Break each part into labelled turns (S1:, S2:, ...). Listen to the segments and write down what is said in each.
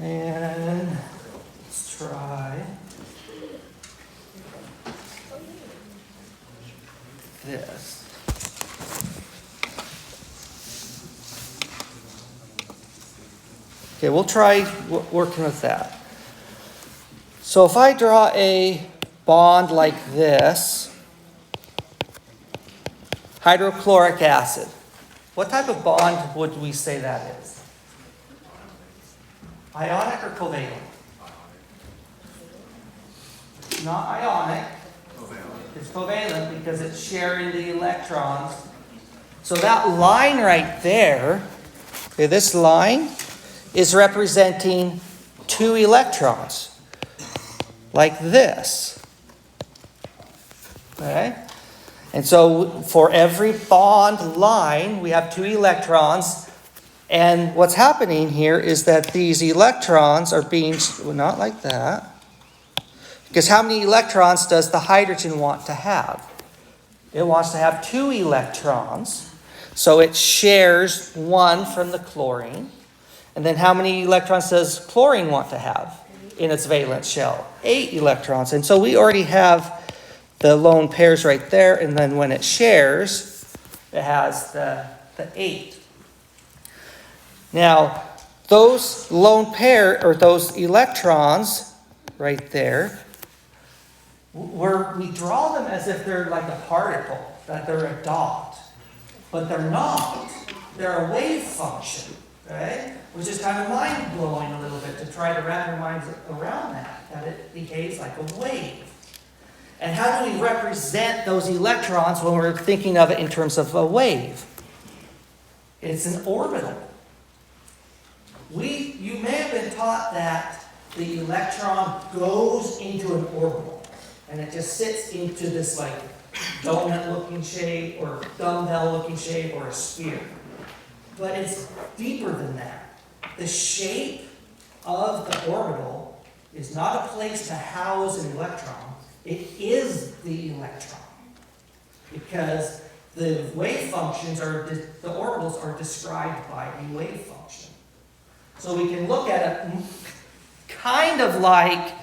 S1: And let's try this. Okay, we'll try working with that. So if I draw a bond like this, hydrochloric acid, what type of bond would we say that is? Ionic or covalent? Not ionic. It's covalent because it's sharing the electrons. So that line right there, okay, this line is representing 2 electrons, like this. Okay? And so for every bond line, we have 2 electrons. And what's happening here is that these electrons are being, well, not like that. Because how many electrons does the hydrogen want to have? It wants to have 2 electrons. So it shares 1 from the chlorine. And then how many electrons does chlorine want to have in its valence shell? 8 electrons. And so we already have the lone pairs right there. And then when it shares, it has the 8. Now, those lone pair, or those electrons right there, we draw them as if they're like a particle, that they're a dot. But they're not. They're a wave function, okay? Which is kind of mind-blowing a little bit to try to wrap your minds around that it behaves like a wave. And how do we represent those electrons when we're thinking of it in terms of a wave? It's an orbital. You may have been taught that the electron goes into an orbital. And it just sits into this like donut-looking shape or dumbbell-looking shape or a sphere. But it's deeper than that. The shape of the orbital is not a place to house an electron. It is the electron. Because the wave functions the orbitals are described by a wave function. So we can look at it kind of like,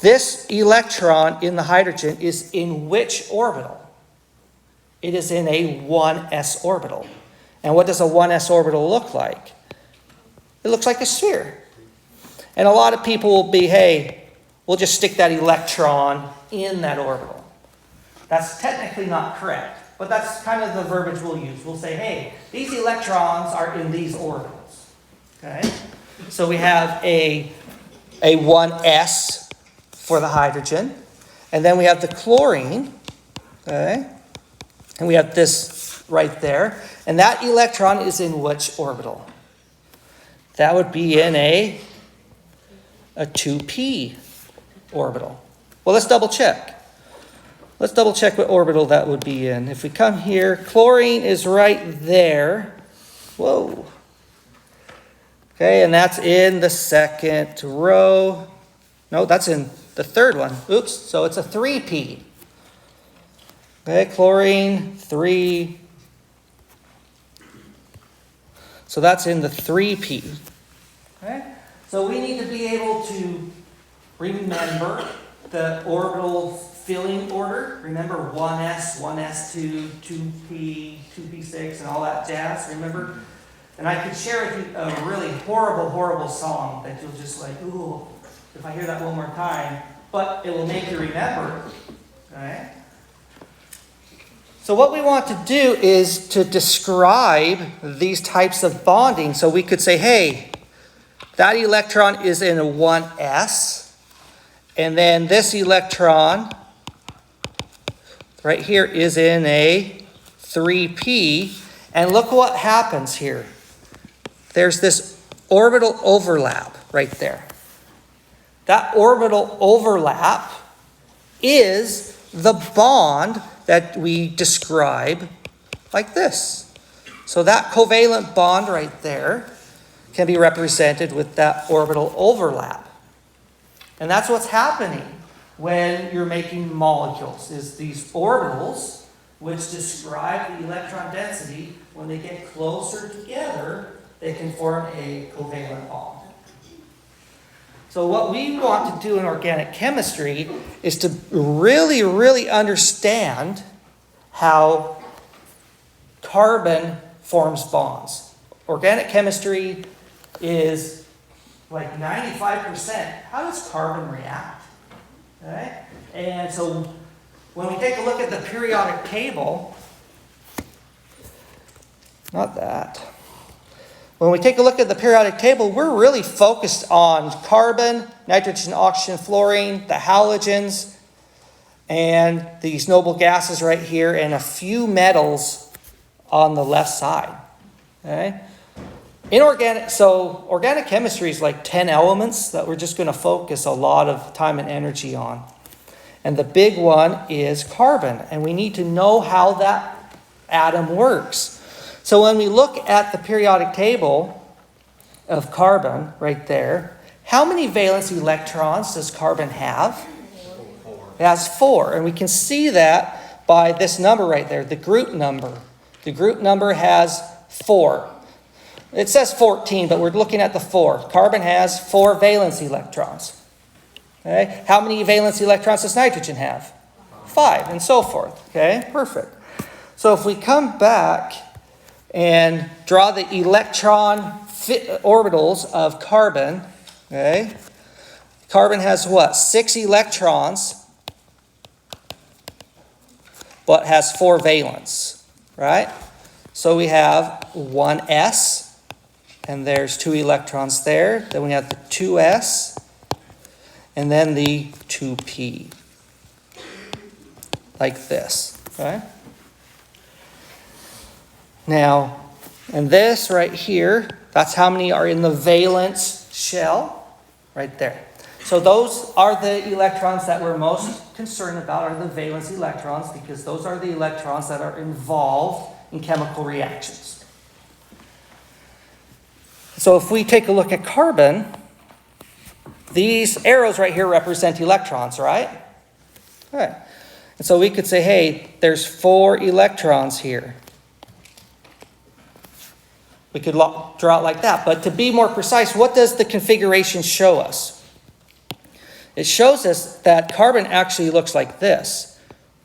S1: this electron in the hydrogen is in which orbital? It is in a 1s orbital. And what does a 1s orbital look like? It looks like a sphere. And a lot of people will be, hey, we'll just stick that electron in that orbital. That's technically not correct, but that's kind of the verbiage we'll use. We'll say, hey, these electrons are in these orbitals. Okay? So we have a 1s for the hydrogen. And then we have the chlorine. Okay? And we have this right there. And that electron is in which orbital? That would be in a 2p orbital. Well, let's double check. Let's double check what orbital that would be in. If we come here, chlorine is right there. Whoa. Okay, and that's in the second row. No, that's in the third one. Oops, so it's a 3p. Okay, chlorine, 3. So that's in the 3p. Okay, so we need to be able to remember the orbital filling order. Remember 1s, 1s2, 2p, 2p6, and all that jazz. Remember? And I could share with you a really horrible, horrible song that you'll just like, ooh, if I hear that one more time. But it will make you remember. Okay? So what we want to do is to describe these types of bonding. So we could say, hey, that electron is in a 1s. And then this electron right here is in a 3p. And look what happens here. There's this orbital overlap right there. That orbital overlap is the bond that we describe like this. So that covalent bond right there can be represented with that orbital overlap. And that's what's happening when you're making molecules, is these orbitals, which describe the electron density, when they get closer together, they can form a covalent bond. So what we want to do in organic chemistry is to really, really understand how carbon forms bonds. Organic chemistry is like 95%. How does carbon react? Okay? And so when we take a look at the periodic table, not that. When we take a look at the periodic table, we're really focused on carbon, nitrogen, oxygen, fluorine, the halogens, and these noble gases right here, and a few metals on the left side. Okay? Organic chemistry is like 10 elements that we're just going to focus a lot of time and energy on. And the big one is carbon, and we need to know how that atom works. So when we look at the periodic table of carbon right there, how many valence electrons does carbon have? It has 4, and we can see that by this number right there, the group number. The group number has 4. It says 14, but we're looking at the 4. Carbon has 4 valence electrons. Okay? How many valence electrons does nitrogen have? 5, and so forth. Okay, perfect. So if we come back and draw the electron orbitals of carbon, okay? Carbon has what? 6 electrons, but has 4 valence, right? So we have 1s, and there's 2 electrons there. Then we have the 2s, and then the 2p, like this, right? Now, and this right here, that's how many are in the valence shell, right there. So those are the electrons that we're most concerned about, are the valence electrons, because those are the electrons that are involved in chemical reactions. So if we take a look at carbon, these arrows right here represent electrons, right? All right. And so we could say, hey, there's 4 electrons here. We could draw it like that. But to be more precise, what does the configuration show us? It shows us that carbon actually looks like this.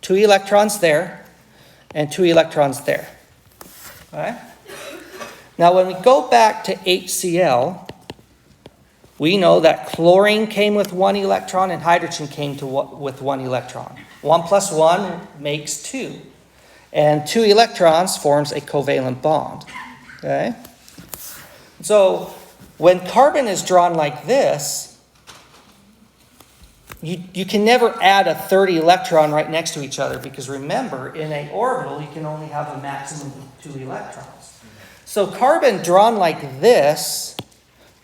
S1: 2 electrons there, and 2 electrons there. All right? Now, when we go back to HCl, we know that chlorine came with 1 electron and hydrogen came with 1 electron. 1 plus 1 makes 2. And 2 electrons forms a covalent bond. Okay? So when carbon is drawn like this, you can never add a third electron right next to each other, because remember, in an orbital, you can only have a maximum of 2 electrons. So carbon drawn like this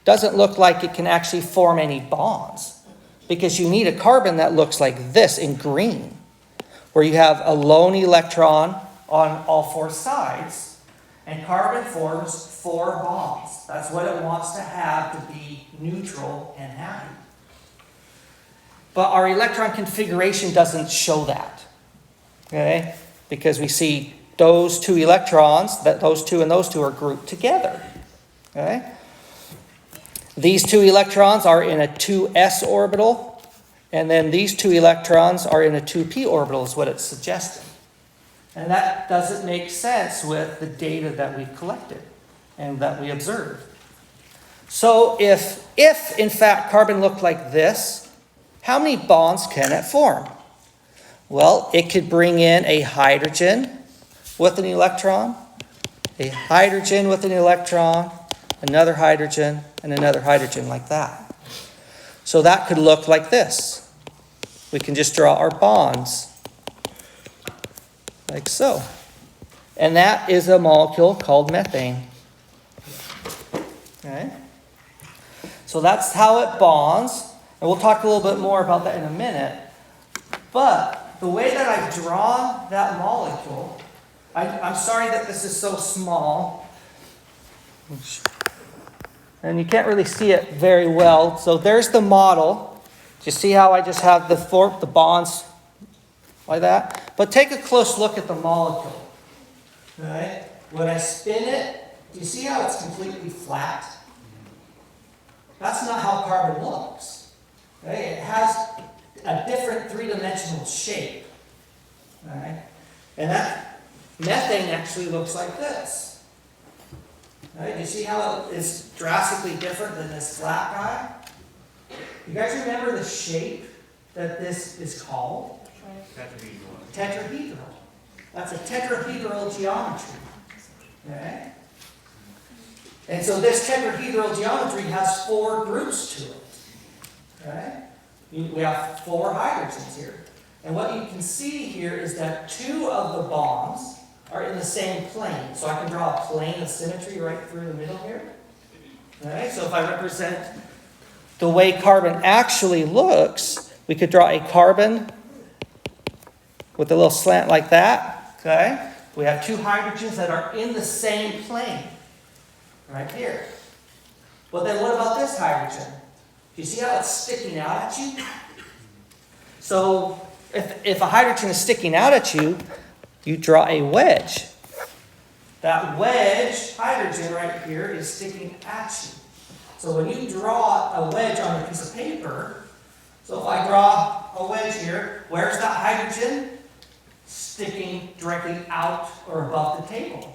S1: doesn't look like it can actually form any bonds, because you need a carbon that looks like this in green, where you have a lone electron on all 4 sides. And carbon forms 4 bonds. That's what it wants to have to be neutral and happy. But our electron configuration doesn't show that. Okay? Because we see those 2 electrons, that those 2 and those 2 are grouped together. Okay? These 2 electrons are in a 2s orbital, and then these 2 electrons are in a 2p orbital, is what it's suggesting. And that doesn't make sense with the data that we've collected and that we observed. So if in fact carbon looked like this, how many bonds can it form? Well, it could bring in a hydrogen with an electron, a hydrogen with an electron, another hydrogen, and another hydrogen, like that. So that could look like this. We can just draw our bonds like so. And that is a molecule called methane. Okay? So that's how it bonds. And we'll talk a little bit more about that in a minute. But the way that I've drawn that molecule, I'm sorry that this is so small. And you can't really see it very well. So there's the model. Do you see how I just have the bonds like that? But take a close look at the molecule. Right? When I spin it Do you see how it's completely flat? That's not how carbon looks. Okay? It has a different three-dimensional shape. All right? And that methane actually looks like this. All right? You see how it is drastically different than this flat guy? You guys remember the shape that this is called? Tetrahedral. That's a tetrahedral geometry. Okay? And so this tetrahedral geometry has 4 groups to it. Okay? We have 4 hydrogens here. And what you can see here is that 2 of the bonds are in the same plane. So I can draw a plane of symmetry right through the middle here. Okay? So if I represent the way carbon actually looks, we could draw a carbon with a little slant like that. Okay? We have 2 hydrogens that are in the same plane. Right here. Well, then what about this hydrogen? Do you see how it's sticking out at you? So, if a hydrogen is sticking out at you, you draw a wedge. That wedge hydrogen right here is sticking at you. So when you draw a wedge on a piece of paper, so if I draw a wedge here, where's that hydrogen? Sticking directly out or above the table.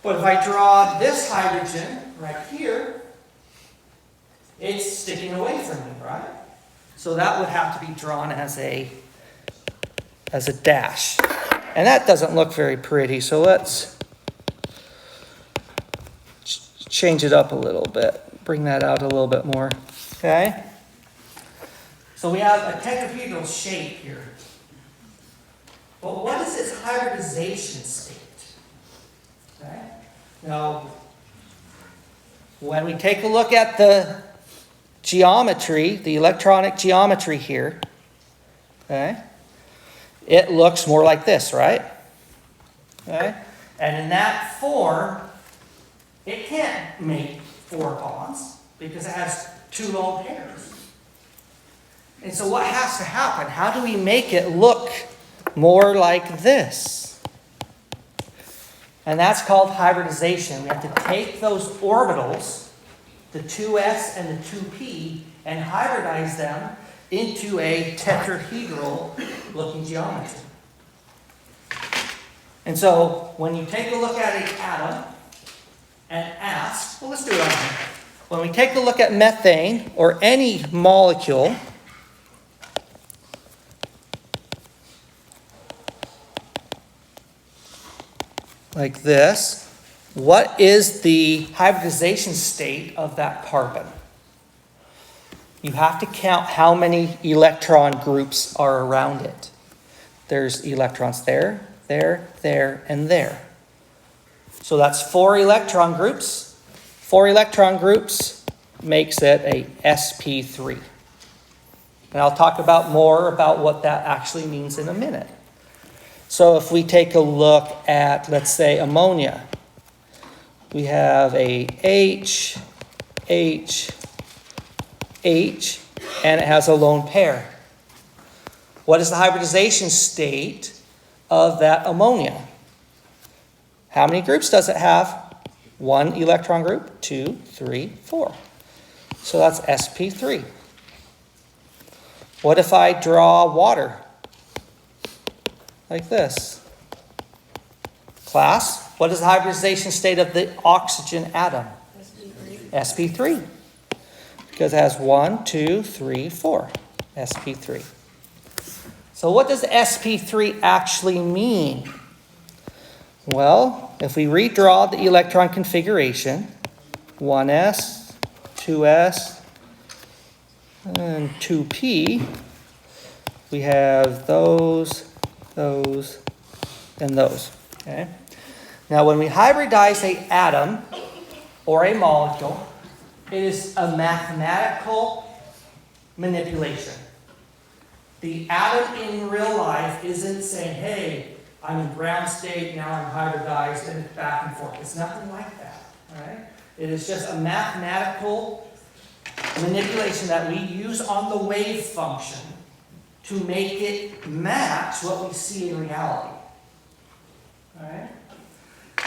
S1: But if I draw this hydrogen right here, it's sticking away from me, right? So that would have to be drawn as a dash. And that doesn't look very pretty, so let's change it up a little bit. Bring that out a little bit more, okay? So we have a tetrahedral shape here. But what is its hybridization state? Okay? Now, when we take a look at the geometry, the electronic geometry here, okay, it looks more like this, right? Okay? And in that form, it can't make 4 bonds because it has 2 lone pairs. And so what has to happen? How do we make it look more like this? And that's called hybridization. We have to take those orbitals, the 2s and the 2p, and hybridize them into a tetrahedral looking geometry. And so when you take a look at an atom and ask, well, let's do it on here. When we take a look at methane or any molecule, like this, what is the hybridization state of that carbon? You have to count how many electron groups are around it. There's electrons there, there, there, and there. So that's 4 electron groups. 4 electron groups makes it a sp3. And I'll talk about more about what that actually means in a minute. So if we take a look at, let's say, ammonia, we have a H, H, H, and it has a lone pair. What is the hybridization state of that ammonia? How many groups does it have? 1 electron group, 2, 3, 4. So that's sp3. What if I draw water? Like this. Class, what is the hybridization state of the oxygen atom? sp3. Because it has 1, 2, 3, 4. sp3. So what does sp3 actually mean? Well, if we redraw the electron configuration, 1s, 2s, and 2p, we have those, and those. Okay? Now, when we hybridize an atom or a molecule, it is a mathematical manipulation. The atom in real life isn't saying, hey, I'm in ground state, now I'm hybridized, and it's back and forth. It's nothing like that. Right? It is just a mathematical manipulation that we use on the wave function to make it match what we see in reality. All right?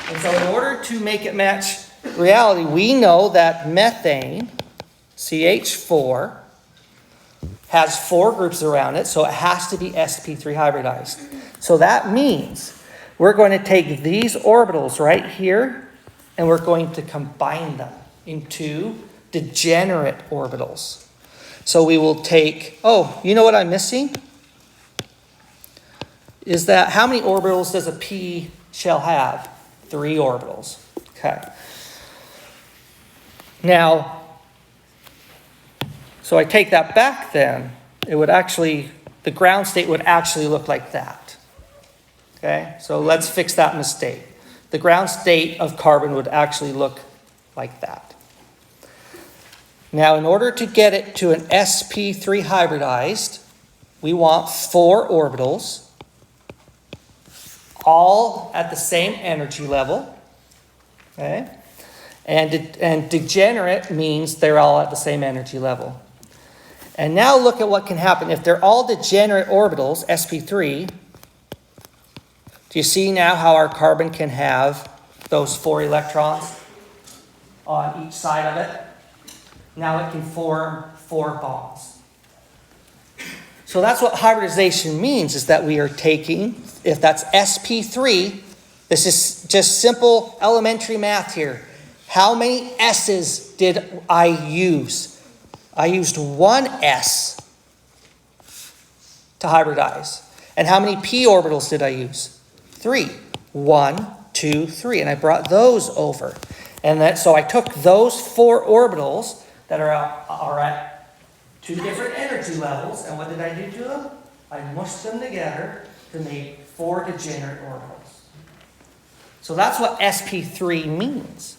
S1: And so in order to make it match reality, we know that methane, CH4, has 4 groups around it, so it has to be sp3 hybridized. So that means we're going to take these orbitals right here, and we're going to combine them into degenerate orbitals. So we will take, oh, you know what I'm missing? Is that how many orbitals does a p shell have? 3 orbitals. Okay. Now, so I take that back then, it would actually, the ground state would actually look like that. Okay, so let's fix that mistake. The ground state of carbon would actually look like that. Now, in order to get it to an sp3 hybridized, we want 4 orbitals, all at the same energy level. Okay, and degenerate means they're all at the same energy level. And now look at what can happen. If they're all degenerate orbitals, sp3, do you see now how our carbon can have those 4 electrons on each side of it? Now it can form 4 bonds. So that's what hybridization means, is that we are taking, if that's sp3, this is just simple elementary math here. How many S's did I use? I used 1 S to hybridize. And how many p orbitals did I use? 3. 1, 2, 3. And I brought those over. And so I took those 4 orbitals that are at 2 different energy levels, and what did I do to them? I mushed them together to make 4 degenerate orbitals. So that's what sp3 means.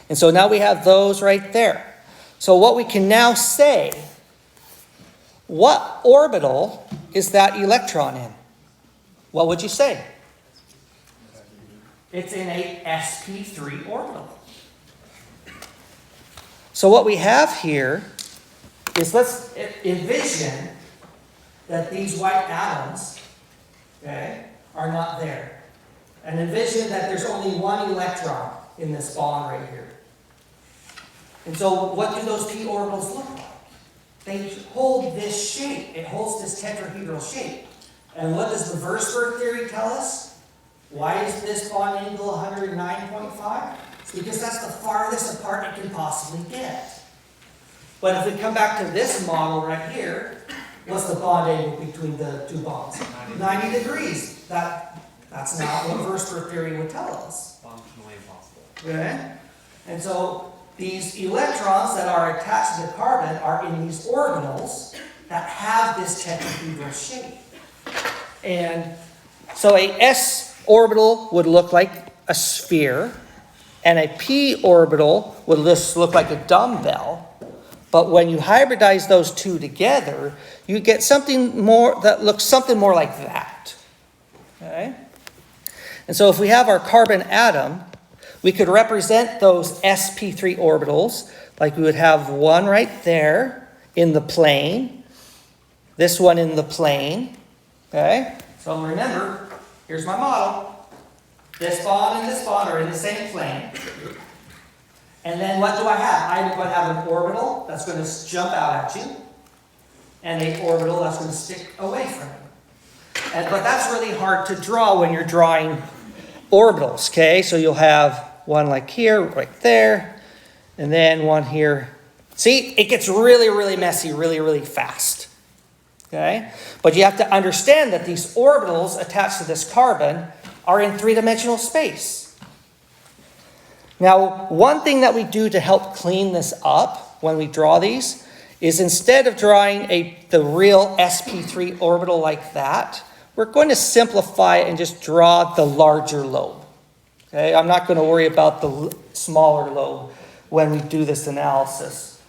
S1: And so now we have those right there. So what we can now say, what orbital is that electron in? What would you say? It's in a sp3 orbital. So what we have here is, let's envision that these white atoms, okay, are not there. And envision that there's only 1 electron in this bond right here. And so what do those p orbitals look like? They hold this shape. It holds this tetrahedral shape. And what does the Würzburg theory tell us? Why is this bond angle 109.5? It's because that's the farthest apart it can possibly get. But if we come back to this model right here, what's the bond angle between the 2 bonds? 90 degrees. That's not what Würzburg theory would tell us.
S2: Functionally impossible.
S1: Okay? And so these electrons that are attached to the carbon are in these orbitals that have this tetrahedral shape. And so a s orbital would look like a sphere, and a p orbital would just look like a dumbbell. But when you hybridize those 2 together, you get something more that looks something more like that. Okay? And so if we have our carbon atom, we could represent those sp3 orbitals like we would have 1 right there in the plane, this one in the plane. Okay? So remember, here's my model. This bond and this bond are in the same plane. And then what do I have? I'm going to have an orbital that's going to jump out at you, and an orbital that's going to stick away from you. But that's really hard to draw when you're drawing orbitals, okay? So you'll have one like here, right there, and then one here. See, it gets really, really messy really, really fast, okay? But you have to understand that these orbitals attached to this carbon are in 3-dimensional space. Now, one thing that we do to help clean this up when we draw these is, instead of drawing the real sp3 orbital like that, we're going to simplify it and just draw the larger lobe. Okay, I'm not going to worry about the smaller lobe when we do this analysis.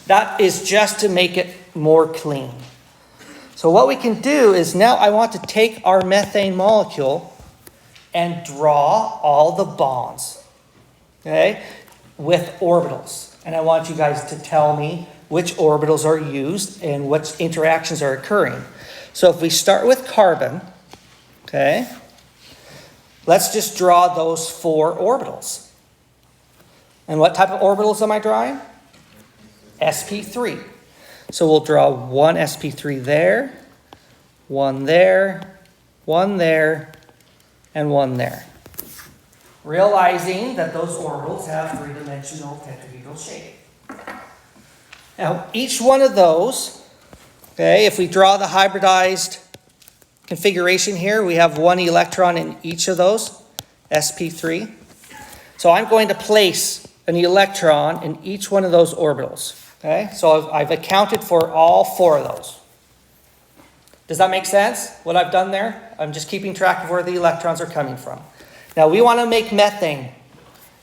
S1: That is just to make it more clean. So what we can do is, now I want to take our methane molecule and draw all the bonds, okay, with orbitals. And I want you guys to tell me which orbitals are used and what interactions are occurring. So if we start with carbon, okay, let's just draw those 4 orbitals. And what type of orbitals am I drawing? sp3. So we'll draw one sp3 there, one there, one there, and one there. Realizing that those orbitals have three-dimensional tetrahedral shape. Now, each one of those, okay, if we draw the hybridized configuration here, we have one electron in each of those, sp3. So I'm going to place an electron in each one of those orbitals. Okay, so I've accounted for all 4 of those. Does that make sense, what I've done there? I'm just keeping track of where the electrons are coming from. Now we want to make methane.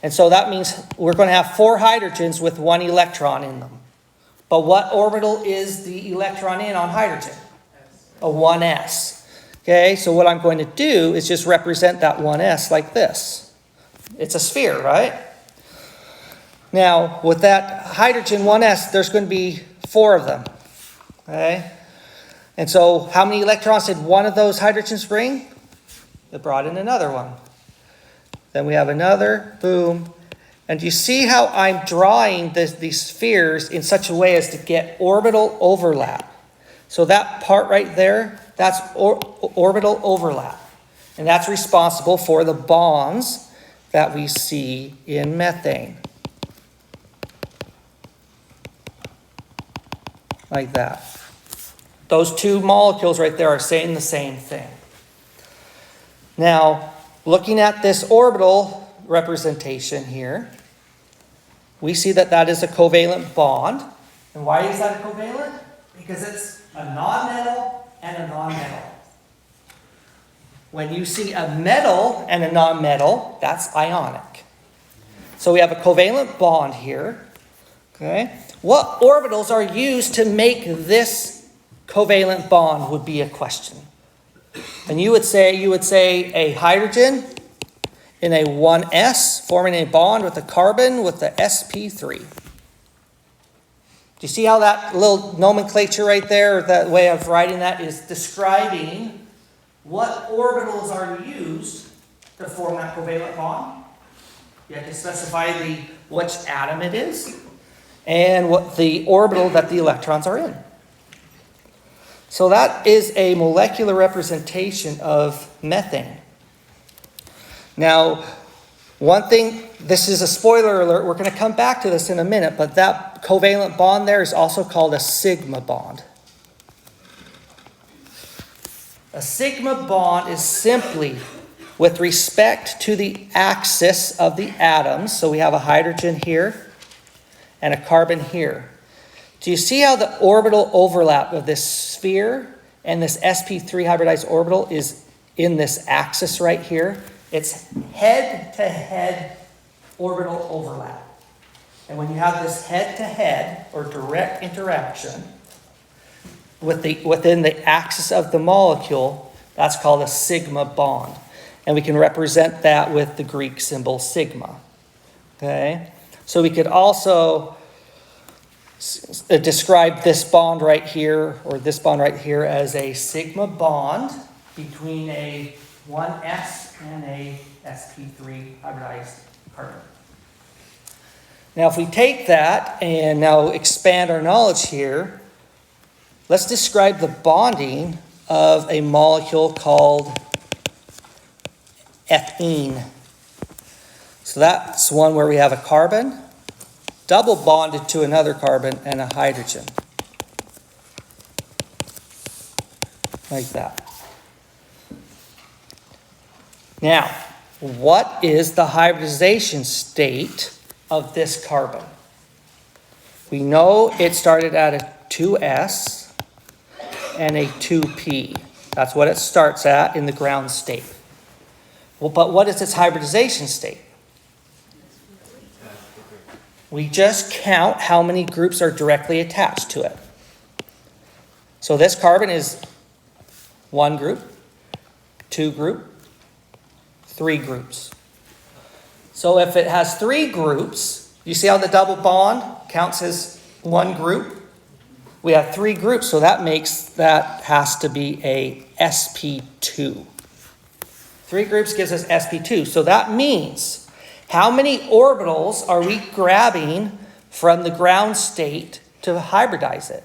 S1: And so that means we're going to have 4 hydrogens with 1 electron in them. But what orbital is the electron in on hydrogen? A 1s. Okay, so what I'm going to do is just represent that 1s like this. It's a sphere, right? Now, with that hydrogen 1s, there's going to be 4 of them. Okay? And so how many electrons did one of those hydrogens bring? It brought in another one. Then we have another, boom. And you see how I'm drawing these spheres in such a way as to get orbital overlap. So that part right there, that's orbital overlap. And that's responsible for the bonds that we see in methane. Like that. Those 2 molecules right there are saying the same thing. Now, looking at this orbital representation here, we see that that is a covalent bond. And why is that a covalent? Because it's a nonmetal and a nonmetal. When you see a metal and a nonmetal, that's ionic. So we have a covalent bond here. Okay? What orbitals are used to make this covalent bond would be a question. And you would say a hydrogen in a 1s forming a bond with a carbon with the sp3. Do you see how that little nomenclature right there, or that way of writing that, is describing what orbitals are used to form that covalent bond? You have to specify which atom it is and what the orbital that the electrons are in. So that is a molecular representation of methane. Now, one thing, this is a spoiler alert, we're going to come back to this in a minute, but that covalent bond there is also called a sigma bond. A sigma bond is simply with respect to the axis of the atoms. So we have a hydrogen here and a carbon here. Do you see how the orbital overlap of this sphere and this sp3 hybridized orbital is in this axis right here? It's head-to-head orbital overlap. And when you have this head-to-head or direct interaction within the axis of the molecule, that's called a sigma bond. And we can represent that with the Greek symbol sigma. Okay? So we could also describe this bond right here, or this bond right here, as a sigma bond between a 1s and a sp3 hybridized carbon. Now if we take that and now expand our knowledge here, let's describe the bonding of a molecule called ethene. So that's one where we have a carbon double bonded to another carbon and a hydrogen. Like that. Now, what is the hybridization state of this carbon? We know it started at a 2s and a 2p. That's what it starts at in the ground state. Well, but what is its hybridization state? We just count how many groups are directly attached to it. So this carbon is 1 group, 2 group, 3 groups. So if it has 3 groups, you see how the double bond counts as 1 group? We have 3 groups, so that has to be a sp2. 3 groups gives us sp2. So that means how many orbitals are we grabbing from the ground state to hybridize it?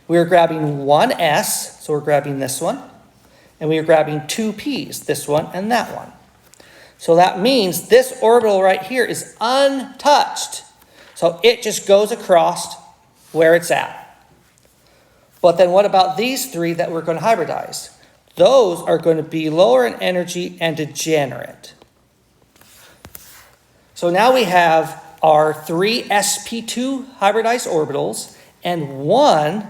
S1: We're grabbing one s, so we're grabbing this one, and we are grabbing 2 p's, this one and that one. So that means this orbital right here is untouched. So it just goes across where it's at. But then what about these 3 that we're going to hybridize? Those are going to be lower in energy and degenerate. So now we have our 3 sp2 hybridized orbitals and 1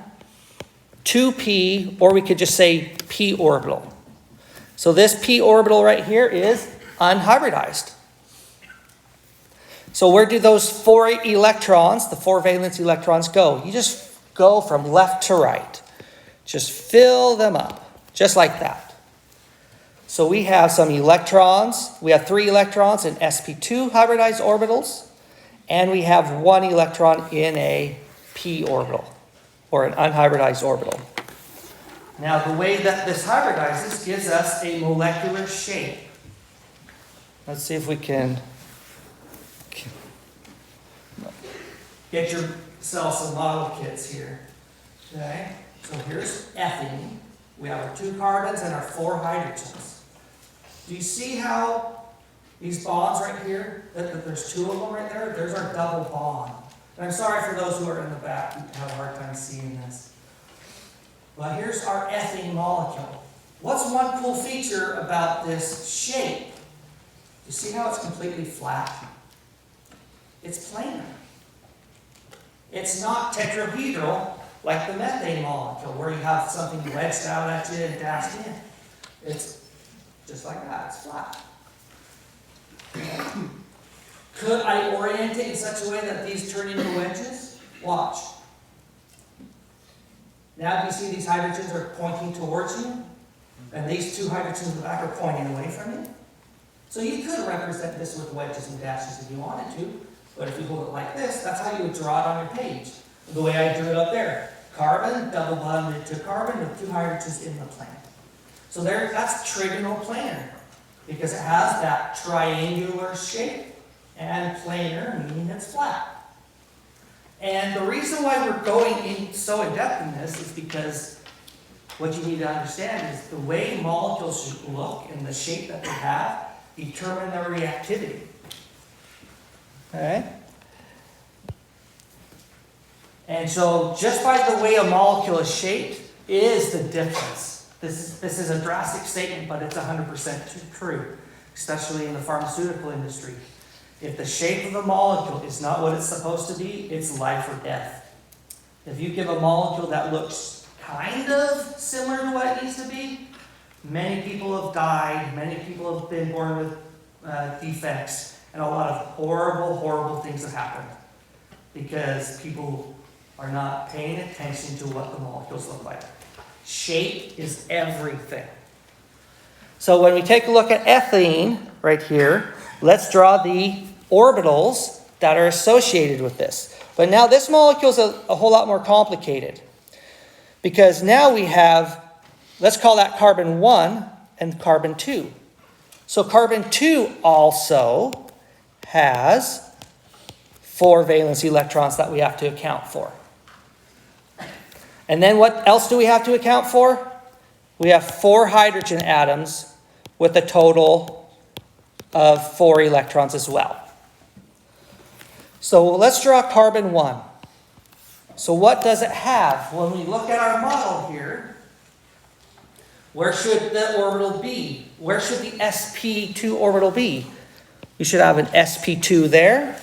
S1: 2p, or we could just say p orbital. So this p orbital right here is unhybridized. So where do those 4 electrons, the 4 valence electrons, go? You just go from left to right. Just fill them up, just like that. So we have some electrons. We have 3 electrons in sp2 hybridized orbitals, and we have 1 electron in a p orbital, or an unhybridized orbital. Now the way that this hybridizes gives us a molecular shape. Let's see if we can get yourself some model kits here. Okay, so here's ethene. We have our 2 carbons and our 4 hydrogens. Do you see how these bonds right here, that there's 2 of them right there? There's our double bond. And I'm sorry for those who are in the back who have a hard time seeing this. Well, here's our ethene molecule. What's one cool feature about this shape? You see how it's completely flat? It's planar. It's not tetrahedral like the methane molecule, where you have something wedged out at you and dashed in. It's just like that, it's flat. Could I orient it in such a way that these turn into wedges? Watch. Now do you see these hydrogens are pointing towards you? And these 2 hydrogens in the back are pointing away from you? So you could represent this with wedges and dashes if you wanted to, but if you hold it like this, that's how you would draw it on your page. The way I drew it up there. Carbon, double bonded to carbon with 2 hydrogens in the plane. So there, that's trigonal planar, because it has that triangular shape, and planar meaning it's flat. And the reason why we're going in so in depth in this is because what you need to understand is the way molecules should look and the shape that they have determine their reactivity. Okay? And so just by the way a molecule is shaped is the difference. This is a drastic statement, but it's 100% true, especially in the pharmaceutical industry. If the shape of a molecule is not what it's supposed to be, it's life or death. If you give a molecule that looks kind of similar to what it needs to be, many people have died, many people have been born with defects, and a lot of horrible, horrible things have happened because people are not paying attention to what the molecules look like. Shape is everything. So when we take a look at ethene right here, let's draw the orbitals that are associated with this. But now this molecule is a whole lot more complicated, because now we have, let's call that carbon 1 and carbon 2. So carbon 2 also has 4 valence electrons that we have to account for. And then what else do we have to account for? We have 4 hydrogen atoms with a total of 4 electrons as well. So let's draw carbon 1. So what does it have? When we look at our model here, where should the orbital be? Where should the sp2 orbital be? We should have an sp2 there,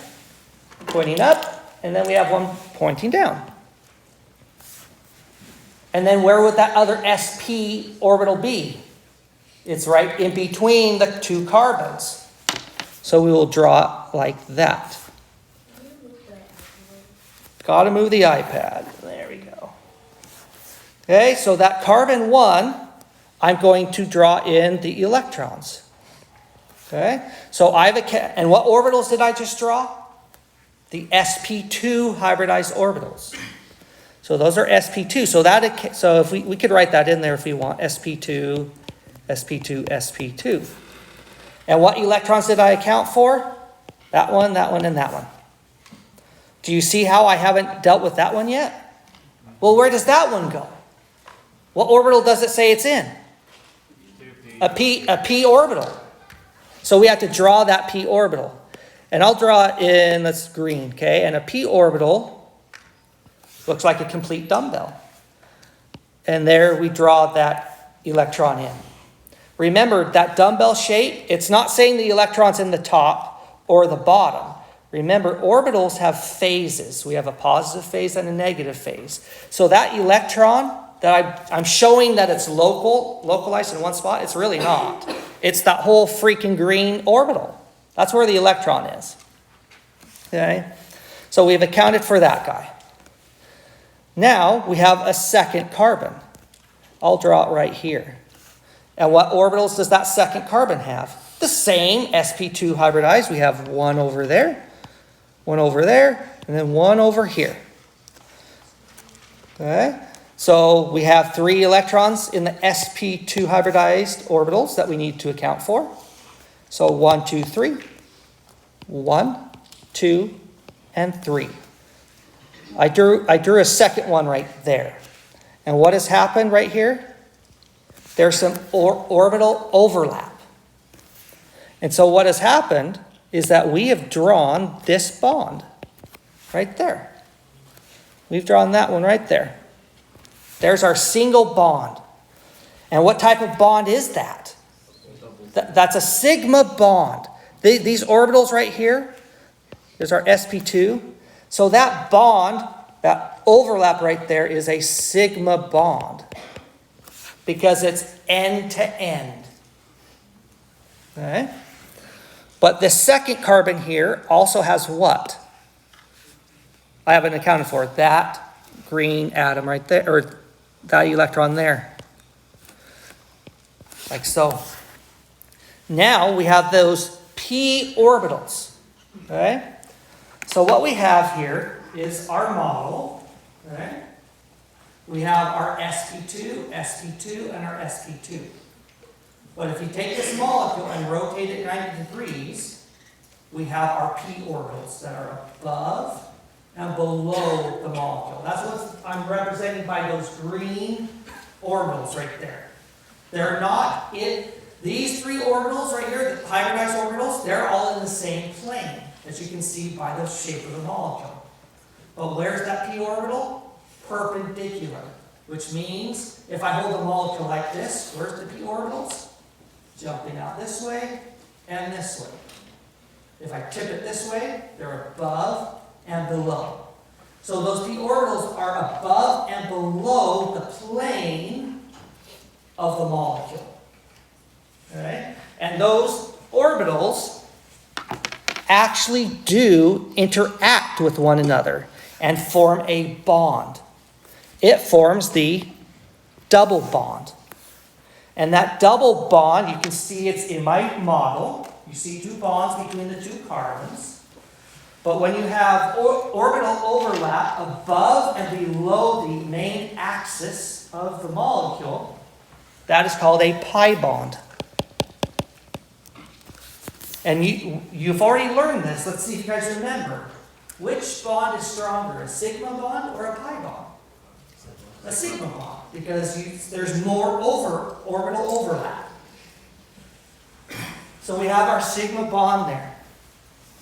S1: pointing up, and then we have one pointing down. And then where would that other sp orbital be? It's right in between the 2 carbons. So we will draw it like that. Got to move the iPad. There we go. Okay, so that carbon 1, I'm going to draw in the electrons. Okay, so and what orbitals did I just draw? The sp2 hybridized orbitals. So those are sp2. So if we could write that in there if we want, sp2, sp2, sp2. And what electrons did I account for? That one, and that one. Do you see how I haven't dealt with that one yet? Well, where does that one go? What orbital does it say it's in? A p orbital. So we have to draw that p orbital. And I'll draw it in, that's green, okay? And a p orbital looks like a complete dumbbell. And there we draw that electron in. Remember, that dumbbell shape, it's not saying the electron's in the top or the bottom. Remember, orbitals have phases. We have a positive phase and a negative phase. So that electron that I'm showing that it's localized in one spot, it's really not. It's that whole freaking green orbital. That's where the electron is. Okay? So we've accounted for that guy. Now we have a second carbon. I'll draw it right here. And what orbitals does that second carbon have? The same sp2 hybridized. We have one over there, and then one over here. Okay? So we have 3 electrons in the sp2 hybridized orbitals that we need to account for. So 1, 2, 3. 1, 2, and 3. I drew a second one right there. And what has happened right here? There's some orbital overlap. And so what has happened is that we have drawn this bond right there. We've drawn that one right there. There's our single bond. And what type of bond is that? That's a sigma bond. These orbitals right here, there's our sp2. So that bond, that overlap right there is a sigma bond because it's end to end. Okay? But the second carbon here also has what? I haven't accounted for it. That green atom right there, or that electron there. Like so. Now we have those p orbitals. Okay? So what we have here is our model. Okay? We have our sp2, and our sp2. But if you take this molecule and rotate it 90 degrees, we have our p orbitals that are above and below the molecule. That's what I'm representing by those green orbitals right there. They're not in these 3 orbitals right here, the hybridized orbitals, they're all in the same plane, as you can see by the shape of the molecule. But where's that p orbital? Perpendicular, which means if I hold the molecule like this, where's the p orbitals? Jumping out this way and this way. If I tip it this way, they're above and below. So those p orbitals are above and below the plane of the molecule. Okay? And those orbitals actually do interact with one another and form a bond. It forms the double bond. And that double bond, you can see it's in my model. You see 2 bonds between the 2 carbons. But when you have orbital overlap above and below the main axis of the molecule, that is called a pi bond. And you've already learned this. Let's see if you guys remember. Which bond is stronger, a sigma bond or a pi bond? A sigma bond, because there's more orbital overlap. So we have our sigma bond there.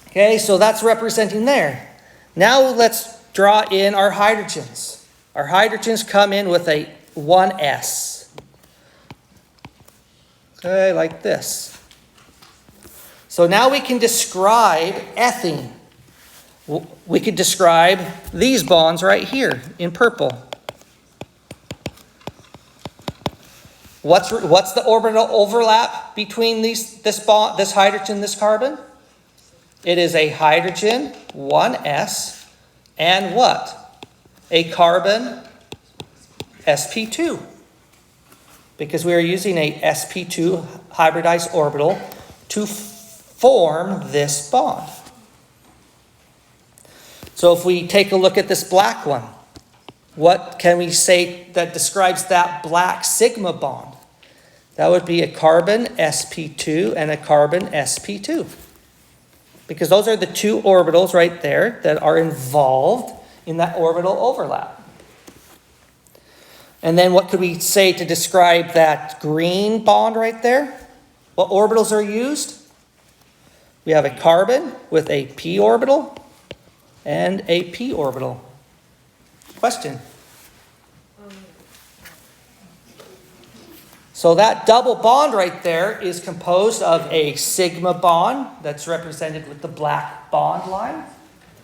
S1: Okay, so that's representing there. Now let's draw in our hydrogens. Our hydrogens come in with a 1s. Okay, like this. So now we can describe ethene. We could describe these bonds right here in purple. What's the orbital overlap between this bond, this hydrogen, this carbon? It is a hydrogen, 1s, and what? A carbon, sp2. Because we are using a sp2 hybridized orbital to form this bond. So if we take a look at this black one, what can we say that describes that black sigma bond? That would be a carbon sp2 and a carbon sp2. Because those are the two orbitals right there that are involved in that orbital overlap. And then what could we say to describe that green bond right there? What orbitals are used? We have a carbon with a p orbital and a p orbital. Question? So that double bond right there is composed of a sigma bond that's represented with the black bond line,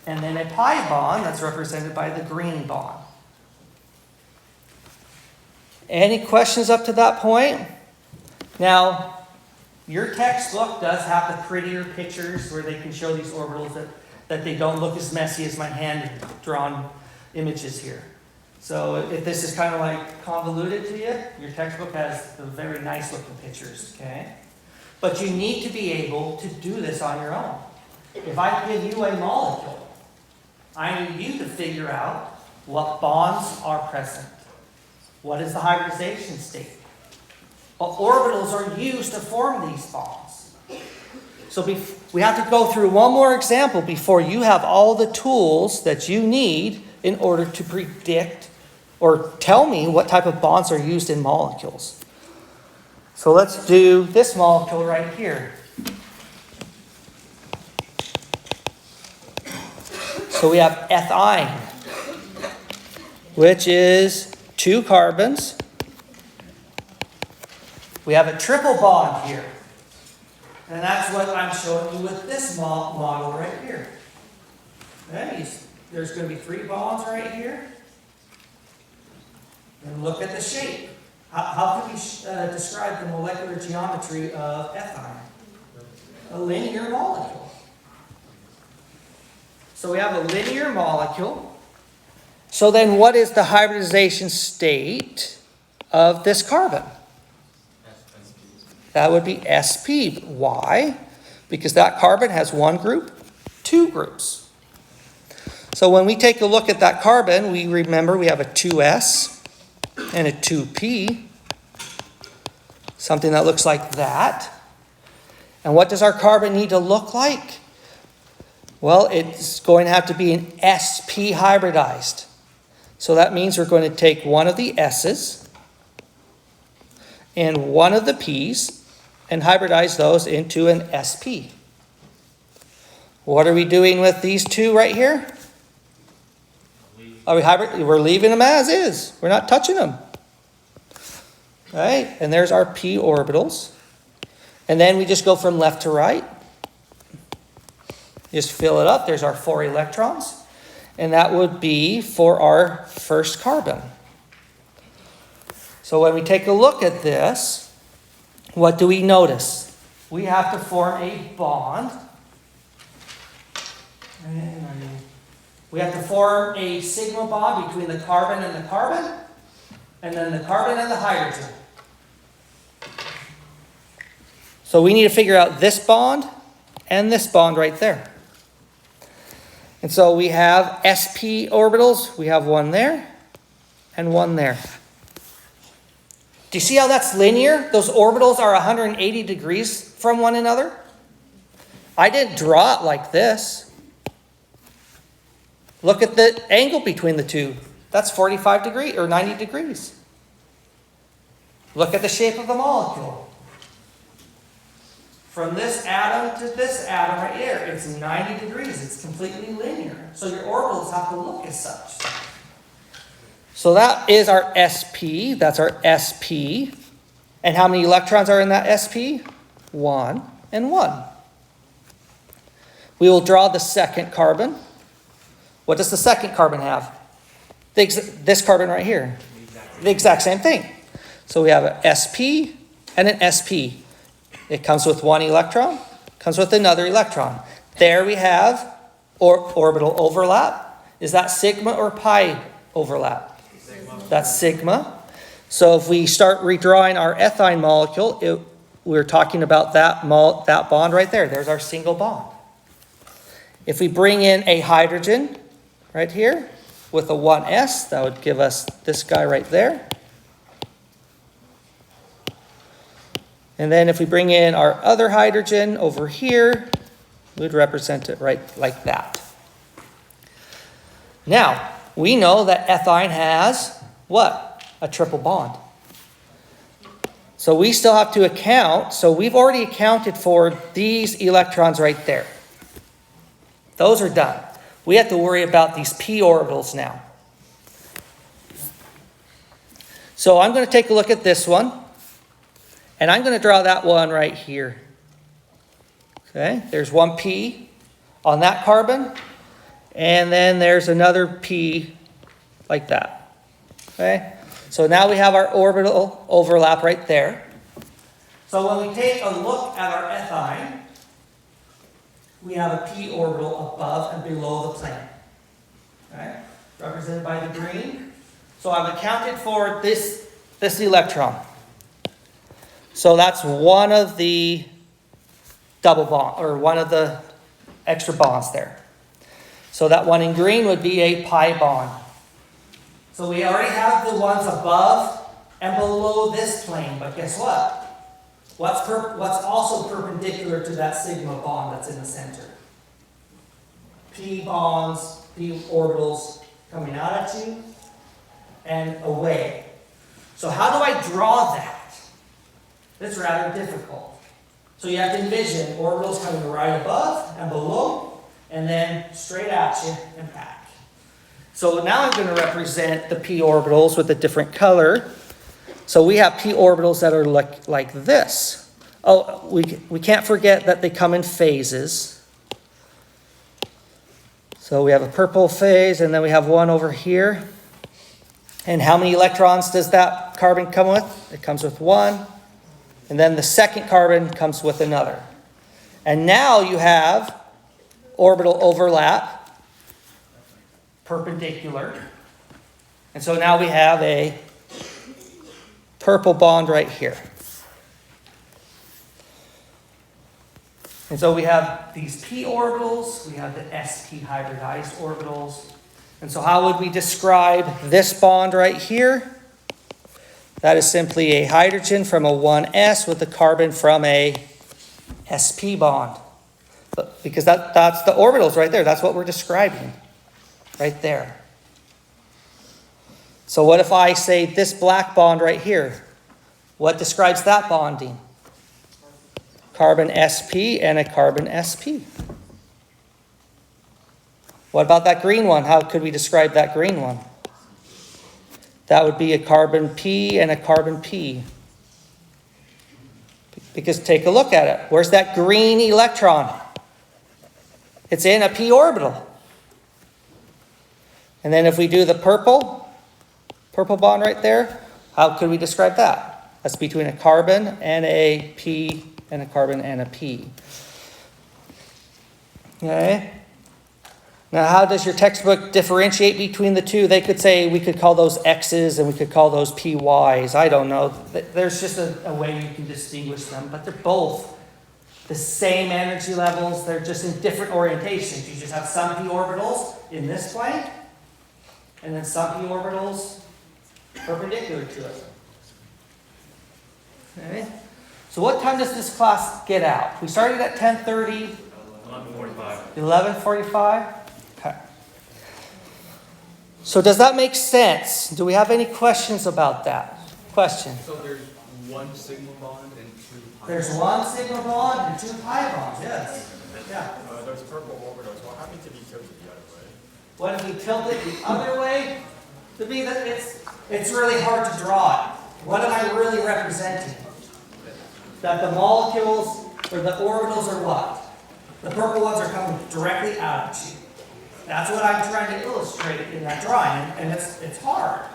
S1: and then a pi bond that's represented by the green bond. Any questions up to that point? Now, your textbook does have the prettier pictures where they can show these orbitals that they don't look as messy as my hand-drawn images here. So if this is kind of like convoluted to you, your textbook has the very nice looking pictures, okay? But you need to be able to do this on your own. If I give you a molecule, I need you to figure out what bonds are present. What is the hybridization state? What orbitals are used to form these bonds? So we have to go through one more example before you have all the tools that you need in order to predict or tell me what type of bonds are used in molecules. So let's do this molecule right here. So we have ethyne, which is 2 carbons. We have a triple bond here. And that's what I'm showing you with this model right here. There's going to be 3 bonds right here. And look at the shape. How can we describe the molecular geometry of ethyne? A linear molecule. So we have a linear molecule. So then what is the hybridization state of this carbon? That would be sp. Why? Because that carbon has 1 group, 2 groups. So when we take a look at that carbon, we remember we have a 2s and a 2p. Something that looks like that. And what does our carbon need to look like? Well, it's going to have to be an sp hybridized. So that means we're going to take one of the s's and one of the p's and hybridize those into an sp. What are we doing with these 2 right here? We're leaving them as is. We're not touching them. Right? And there's our p orbitals. And then we just go from left to right. Just fill it up. There's our 4 electrons. And that would be for our first carbon. So when we take a look at this, what do we notice? We have to form a bond. We have to form a sigma bond between the carbon and the carbon, and then the carbon and the hydrogen. So we need to figure out this bond and this bond right there. And so we have sp orbitals. We have 1 there and 1 there. Do you see how that's linear? Those orbitals are 180 degrees from one another. I didn't draw it like this. Look at the angle between the 2. That's 45 degrees or 90 degrees. Look at the shape of the molecule. From this atom to this atom right here, it's 90 degrees. It's completely linear. So your orbitals have to look as such. So that is our sp. That's our sp. And how many electrons are in that sp? 1 and 1. We will draw the second carbon. What does the second carbon have? This carbon right here. The exact same thing. So we have an sp and an sp. It comes with 1 electron, comes with another electron. There we have orbital overlap. Is that sigma or pi overlap? Sigma. That's sigma. So if we start redrawing our ethyne molecule, we're talking about that bond right there. There's our single bond. If we bring in a hydrogen right here with a 1s, that would give us this guy right there. And then if we bring in our other hydrogen over here, we'd represent it right like that. Now, we know that ethine has what? A triple bond. So we still have to account. So we've already accounted for these electrons right there. Those are done. We have to worry about these p orbitals now. So I'm going to take a look at this one. And I'm going to draw that one right here. Okay, there's one P on that carbon. And then there's another P like that. Okay, so now we have our orbital overlap right there. So when we take a look at our ethine, we have a p orbital above and below the plane. Okay, represented by the green. So I've accounted for this electron. So that's one of the double bond, or one of the extra bonds there. So that one in green would be a pi bond. So we already have the ones above and below this plane, but guess what? What's also perpendicular to that sigma bond that's in the center? P bonds, p orbitals coming out at you and away. So how do I draw that? It's rather difficult. So you have to envision orbitals coming right above and below, and then straight at you and back. So now I'm going to represent the p orbitals with a different color. So we have p orbitals that are like this. Oh, we can't forget that they come in phases. So we have a purple phase, and then we have one over here. And how many electrons does that carbon come with? It comes with one. And then the second carbon comes with another. And now you have orbital overlap, perpendicular. And so now we have a purple bond right here. And so we have these p orbitals, we have the sp hybridized orbitals. And so how would we describe this bond right here? That is simply a hydrogen from a 1s with a carbon from a sp bond. Because that's the orbitals right there. That's what we're describing right there. So what if I say this black bond right here? What describes that bonding? Carbon sp and a carbon sp. What about that green one? How could we describe that green one? That would be a carbon p and a carbon p. Because take a look at it. Where's that green electron? It's in a p orbital. And then if we do the purple bond right there, how could we describe that? That's between a carbon and a p and a carbon and a p. Okay? Now, how does your textbook differentiate between the two? They could say we could call those X's and we could call those PYs. I don't know. There's just a way you can distinguish them, but they're both the same energy levels. They're just in different orientations. You just have some p orbitals in this plane, and then some p orbitals perpendicular to it. Okay. So what time does this class get out? We started at 10:30.
S2: 11:45.
S1: 11:45? Okay. So does that make sense? Do we have any questions about that? Question?
S2: So there's one sigma bond and two pi.
S1: There's one sigma bond and two pi bonds, yes. Yeah.
S2: Those purple orbitals, what happens if you tilt it the other way?
S1: What if we tilt it the other way? To me, that it's really hard to draw it. What am I really representing? That the molecules or the orbitals are what? The purple ones are coming directly out at you. That's what I'm trying to illustrate in that drawing, and it's hard.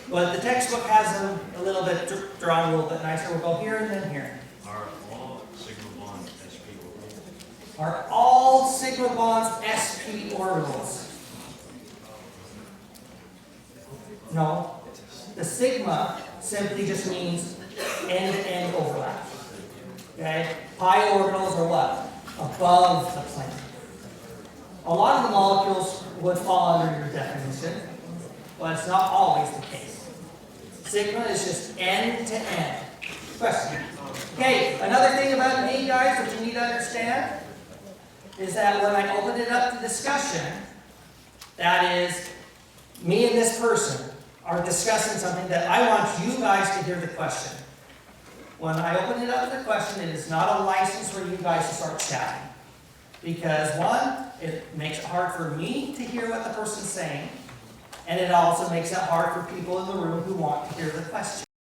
S1: But the textbook has them a little bit drawn a little bit nicer. We'll go here and then here.
S3: Are all sigma bonds sp orbitals?
S1: Are all sigma bonds sp orbitals? No. The sigma simply just means end-to-end overlap. Okay? Pi orbitals are what? Above the plane. A lot of the molecules would fall under your definition, but it's not always the case. Sigma is just end to end. Question? Okay, another thing about me, guys, that you need to understand is that when I open it up to discussion, that is, me and this person are discussing something that I want you guys to hear the question. When I open it up to the question, it is not a license for you guys to start chatting. Because one, it makes it hard for me to hear what the person's saying, and it also makes it hard for people in the room who want to hear the question.